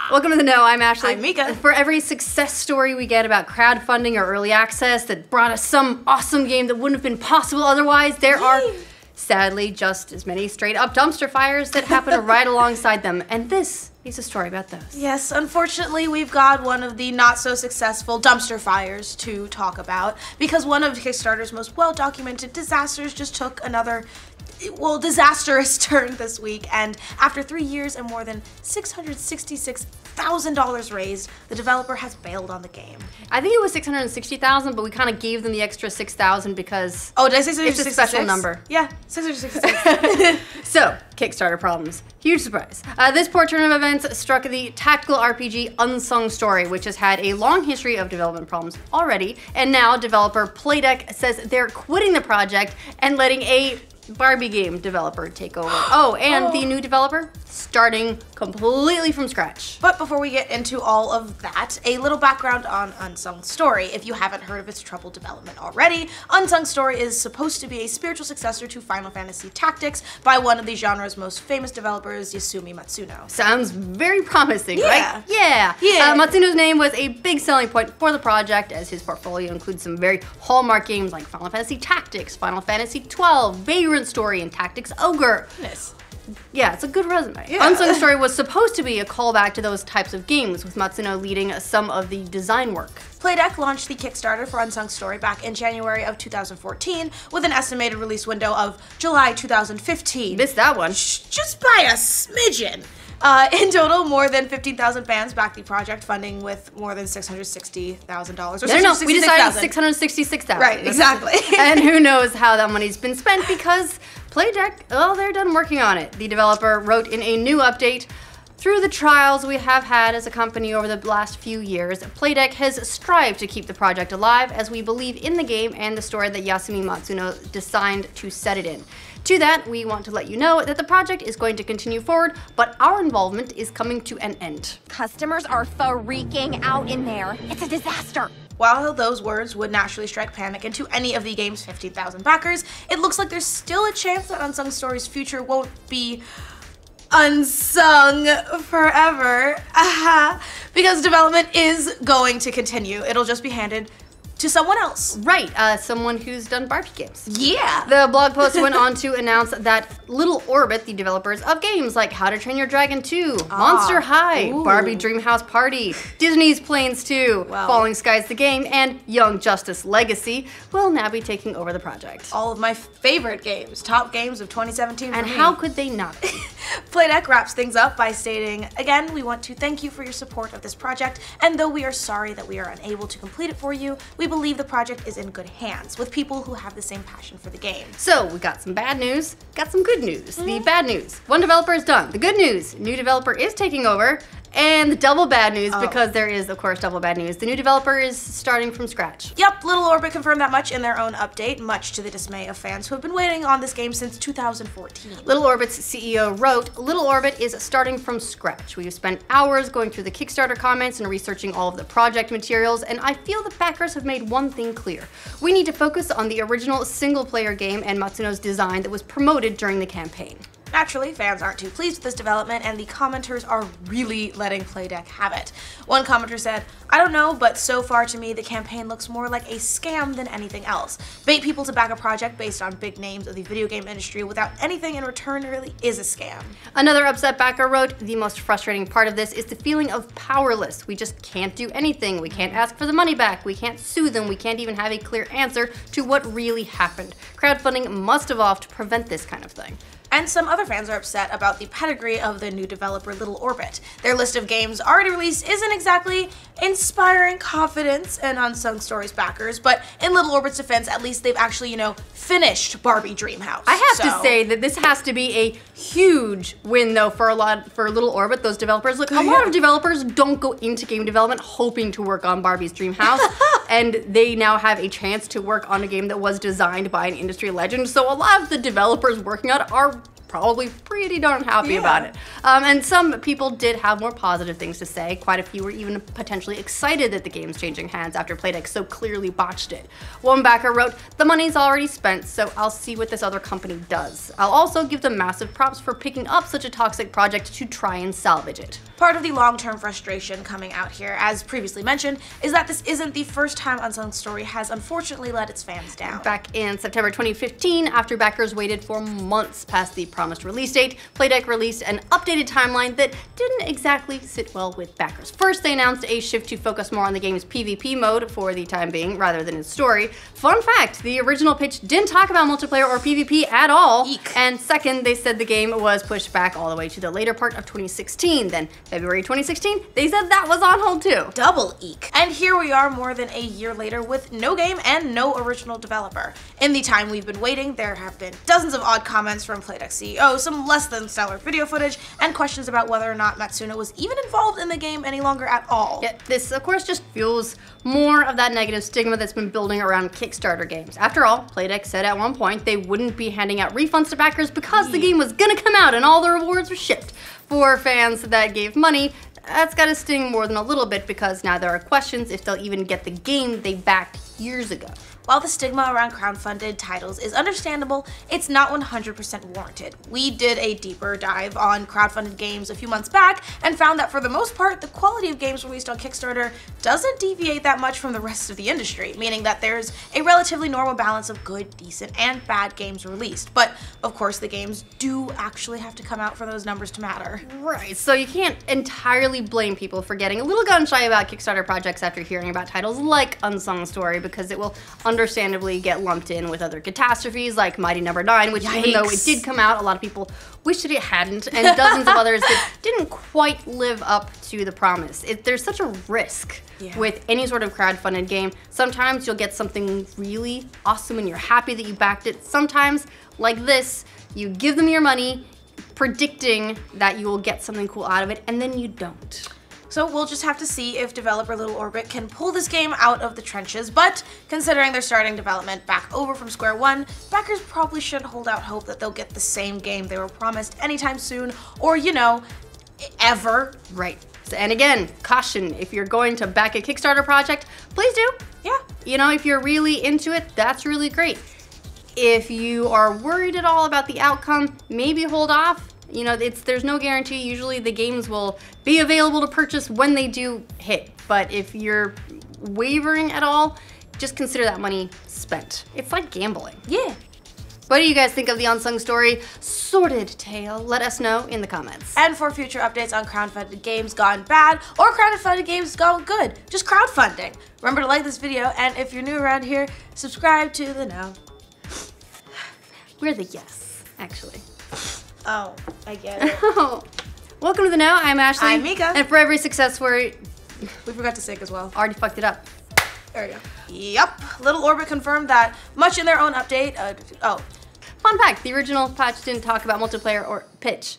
Welcome to the Know. I'm Ashley. I'm Mica. For every success story we get about crowdfunding or early access that brought us some awesome game that wouldn't have been possible otherwise, there are, sadly, just as many straight-up dumpster fires that happen right alongside them. And this is a story about those. Yes, unfortunately, we've got one of the not-so-successful dumpster fires to talk about because one of Kickstarter's most well-documented disasters just took another disastrous turn this week, and after 3 years and more than $666,000 raised, the developer has bailed on the game. I think it was $660,000, but we kind of gave them the extra $6,000 because did I say 666? It's a special number. Yeah, 666. So, Kickstarter problems. Huge surprise. This poor turn of events struck the tactical RPG Unsung Story, which has had a long history of development problems already, and now developer Playdeck says they're quitting the project and letting a Barbie game developer take over. The new developer starting completely from scratch. But before we get into all of that, a little background on Unsung Story. If you haven't heard of its troubled development already, Unsung Story is supposed to be a spiritual successor to Final Fantasy Tactics by one of the genre's most famous developers, Yasumi Matsuno. Sounds very promising, right? Yeah. Matsuno's name was a big selling point for the project, as his portfolio includes some very hallmark games like Final Fantasy Tactics, Final Fantasy XII, Vagrant Story, and Tactics Ogre. Goodness. Yeah, it's a good resume. Yeah. Unsung Story was supposed to be a callback to those types of games, with Matsuno leading some of the design work. Playdeck launched the Kickstarter for Unsung Story back in January of 2014 with an estimated release window of July 2015. Missed that one. Just by a smidgen. In total, more than 15,000 fans backed the project, funding with more than $660,000. No, we decided $666,000. Right, exactly. And who knows how that money's been spent because Playdeck, they're done working on it. The developer wrote in a new update, "Through the trials we have had as a company over the last few years, Playdeck has strived to keep the project alive as we believe in the game and the story that Yasumi Matsuno designed to set it in. To that, we want to let you know that the project is going to continue forward, but our involvement is coming to an end." Customers are freaking out in there. It's a disaster. While those words would naturally strike panic into any of the game's 15,000 backers, it looks like there's still a chance that Unsung Story's future won't be unsung forever. Because development is going to continue. It'll just be handed to someone else. Right, someone who's done Barbie games. Yeah. The blog post went on to announce that Little Orbit, the developers of games like How to Train Your Dragon 2, Monster High, Barbie Dreamhouse Party, Disney's Planes 2, Falling Skies the Game, and Young Justice Legacy, will now be taking over the project. All of my favorite games, top games of 2017 for And me. how could they not be? Playdeck wraps things up by stating, "Again, we want to thank you for your support of this project, and though we are sorry that we are unable to complete it for you, we believe the project is in good hands with people who have the same passion for the game." So, we got some bad news, got some good news. The bad news, one developer is done. The good news, new developer is taking over. And the double bad news, because there is, of course, double bad news. The new developer is starting from scratch. Yep, Little Orbit confirmed that much in their own update, much to the dismay of fans who have been waiting on this game since 2014. Little Orbit's CEO wrote, "Little Orbit is starting from scratch. We've spent hours going through the Kickstarter comments and researching all of the project materials, and I feel the backers have made one thing clear. We need to focus on the original single-player game and Matsuno's design that was promoted during the campaign." Naturally, fans aren't too pleased with this development, and the commenters are really letting Playdeck have it. One commenter said, "I don't know, but so far to me the campaign looks more like a scam than anything else. Bait people to back a project based on big names of the video game industry without anything in return really is a scam." Another upset backer wrote, "The most frustrating part of this is the feeling of powerless. We just can't do anything. We can't ask for the money back. We can't sue them. We can't even have a clear answer to what really happened. Crowdfunding must evolve to prevent this kind of thing." And some other fans are upset about the pedigree of the new developer Little Orbit. Their list of games already released isn't exactly inspiring confidence in Unsung Story's backers, but in Little Orbit's defense, at least they've actually, finished Barbie Dreamhouse. I have to say that this has to be a huge win, though, for Little Orbit, those developers. Look, a lot of developers don't go into game development hoping to work on Barbie's Dreamhouse, and they now have a chance to work on a game that was designed by an industry legend. So a lot of the developers working on it are probably pretty darn happy about it. And some people did have more positive things to say. Quite a few were even potentially excited that the game's changing hands after Playdeck so clearly botched it. One backer wrote, "The money's already spent, so I'll see what this other company does. I'll also give them massive props for picking up such a toxic project to try and salvage it." Part of the long-term frustration coming out here, as previously mentioned, is that this isn't the first time Unsung Story has unfortunately let its fans down. Back in September 2015, after backers waited for months past the promised release date, Playdeck released an updated timeline that didn't exactly sit well with backers. First, they announced a shift to focus more on the game's PvP mode for the time being, rather than its story. Fun fact, the original pitch didn't talk about multiplayer or PvP at all. Eek. And second, they said the game was pushed back all the way to the later part of 2016. Then February 2016, they said that was on hold too. Double eek. And here we are more than a year later with no game and no original developer. In the time we've been waiting, there have been dozens of odd comments from Playdeck CEO, some less than stellar video footage, and questions about whether or not Matsuno was even involved in the game any longer at all. Yeah, this of course just fuels more of that negative stigma that's been building around Kickstarter games. After all, Playdeck said at one point they wouldn't be handing out refunds to backers because the game was gonna come out and all the rewards were shipped. For fans that gave money, that's gotta sting more than a little bit because now there are questions if they'll even get the game they backed years ago. While the stigma around crowdfunded titles is understandable, it's not 100% warranted. We did a deeper dive on crowdfunded games a few months back and found that for the most part, the quality of games released on Kickstarter doesn't deviate that much from the rest of the industry, meaning that there's a relatively normal balance of good, decent, and bad games released. But of course, the games do actually have to come out for those numbers to matter. Right, so you can't entirely blame people for getting a little gun-shy about Kickstarter projects after hearing about titles like Unsung Story, because it will understandably get lumped in with other catastrophes like Mighty No. 9, which even though it did come out, a lot of people wish that it hadn't, and dozens of others that didn't quite live up to the promise. There's such a risk with any sort of crowdfunded game. Sometimes you'll get something really awesome and you're happy that you backed it. Sometimes, like this, you give them your money predicting that you will get something cool out of it, and then you don't. So we'll just have to see if developer Little Orbit can pull this game out of the trenches, but considering they're starting development back over from square one, backers probably shouldn't hold out hope that they'll get the same game they were promised anytime soon, or you know, ever. Right. And again, caution, if you're going to back a Kickstarter project, please do. Yeah. You know, if you're really into it, that's really great. If you are worried at all about the outcome, maybe hold off. You know, there's no guarantee. Usually the games will be available to purchase when they do hit. But if you're wavering at all, just consider that money spent. It's like gambling. Yeah. What do you guys think of the Unsung Story sordid tale? Let us know in the comments. And for future updates on crowdfunded games gone bad or crowdfunded games gone good, just crowdfunding. Remember to like this video, and if you're new around here, subscribe to the know. We're the yes, actually. Oh, I get it. Oh. Welcome to the Know. I'm Ashley. I'm Mica. And for every success story, We forgot to sync as well. already fucked it up. There we go. Yep. Little Orbit confirmed that much in their own update. Fun fact, the original patch didn't talk about multiplayer or pitch.